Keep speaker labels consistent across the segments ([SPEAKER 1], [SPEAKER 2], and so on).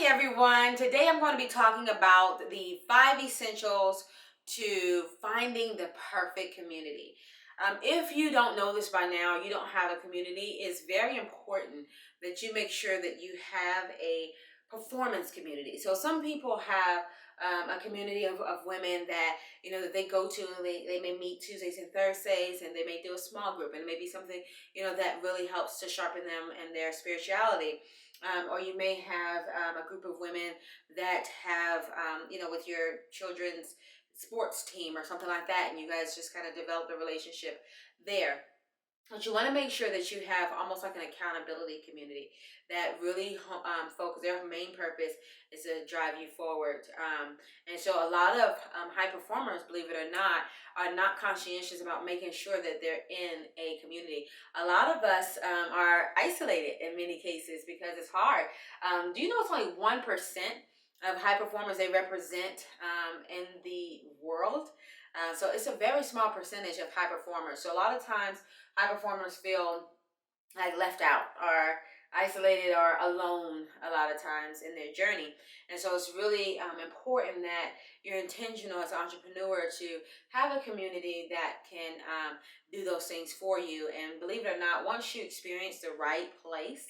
[SPEAKER 1] Hi everyone. Today I'm going to be talking about the 5 essentials to finding the perfect community. If you don't know this by now, you don't have a community, it's very important that you make sure that you have a performance community. So some people have a community of women that that they go to, and they may meet Tuesdays and Thursdays, and they may do a small group, and it may be something that really helps to sharpen them and their spirituality. Or you may have a group of women that have, with your children's sports team or something like that, and you guys just kind of develop a relationship there. But you want to make sure that you have almost like an accountability community that really focus. Their main purpose is to drive you forward. And so a lot of high performers, believe it or not, are not conscientious about making sure that they're in a community. A lot of us are isolated in many cases because it's hard. Do you know it's only 1% of high performers they represent in the world? So it's a very small percentage of high performers. So a lot of times high performers feel like left out or isolated or alone a lot of times in their journey. And so it's really important that you're intentional as an entrepreneur to have a community that can do those things for you. And believe it or not, once you experience the right place,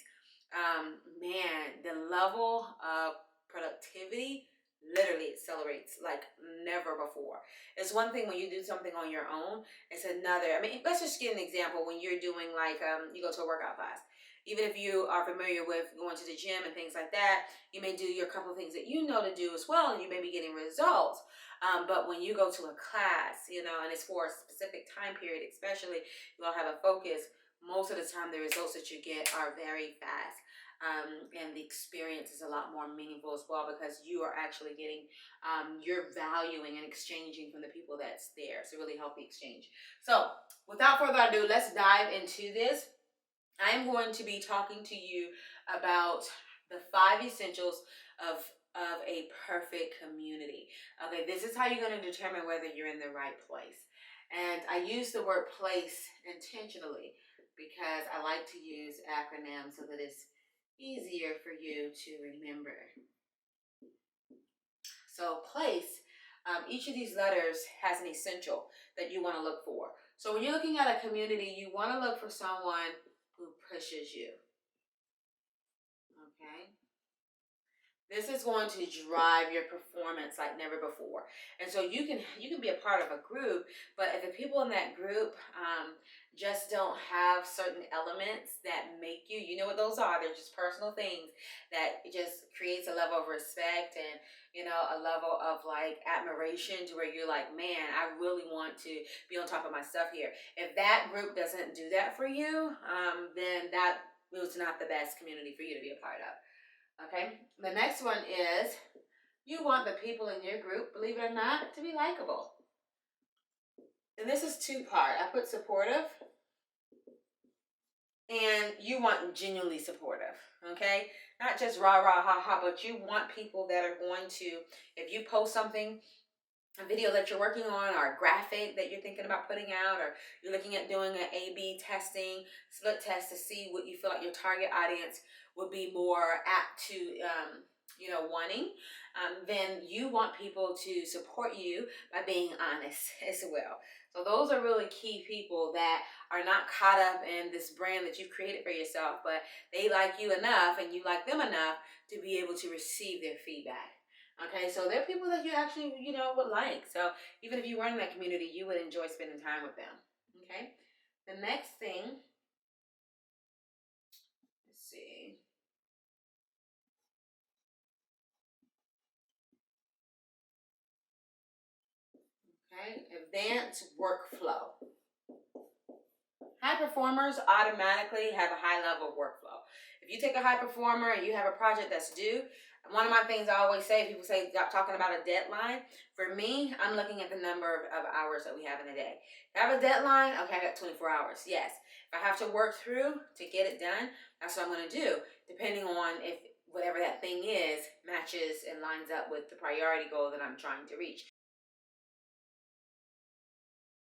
[SPEAKER 1] man, the level of productivity literally accelerates like never before. It's one thing when you do something on your own. It's another. I mean, let's just get an example. When you're doing like you go to a workout class, even if you are familiar with going to the gym and things like that, you may do your couple of things that you know to do as well, and you may be getting results. But when you go to a class, and it's for a specific time period, especially, you all have a focus. Most of the time, the results that you get are very fast. And the experience is a lot more meaningful as well, because you are actually getting, you're valuing and exchanging from the people that's there. It's a really healthy exchange. So without further ado, let's dive into this. I'm going to be talking to you about the 5 essentials of a perfect community. Okay, this is how you're going to determine whether you're in the right place. And I use the word place intentionally because I like to use acronyms so that it's easier for you to remember. So place, each of these letters has an essential that you want to look for. So when you're looking at a community, you want to look for someone who pushes you. Okay? This is going to drive your performance like never before. And so you can be a part of a group, but if the people in that group just don't have certain elements that make you, you know what those are? They're just personal things that just creates a level of respect and a level of like admiration to where you're like, man, I really want to be on top of my stuff here. If that group doesn't do that for you, then that was not the best community for you to be a part of. Okay, the next one is you want the people in your group, believe it or not, to be likable. And this is two-part. I put supportive, and you want genuinely supportive, okay? Not just rah, rah, ha, ha, but you want people that are going to, if you post something, a video that you're working on, or a graphic that you're thinking about putting out, or you're looking at doing an A/B testing, split test to see what you feel like your target audience would be more apt to, wanting, then you want people to support you by being honest as well. So those are really key people that are not caught up in this brand that you've created for yourself, but they like you enough and you like them enough to be able to receive their feedback. Okay, so they're people that you actually, would like. So even if you weren't in that community, you would enjoy spending time with them. Okay, the next thing, let's see. Okay, advanced workflow. High performers automatically have a high level of workflow. If you take a high performer and you have a project that's due, one of my things I always say, people say, stop talking about a deadline. For me, I'm looking at the number of hours that we have in a day. If I have a deadline, okay, I got 24 hours. Yes. If I have to work through to get it done, that's what I'm going to do, depending on if whatever that thing is matches and lines up with the priority goal that I'm trying to reach.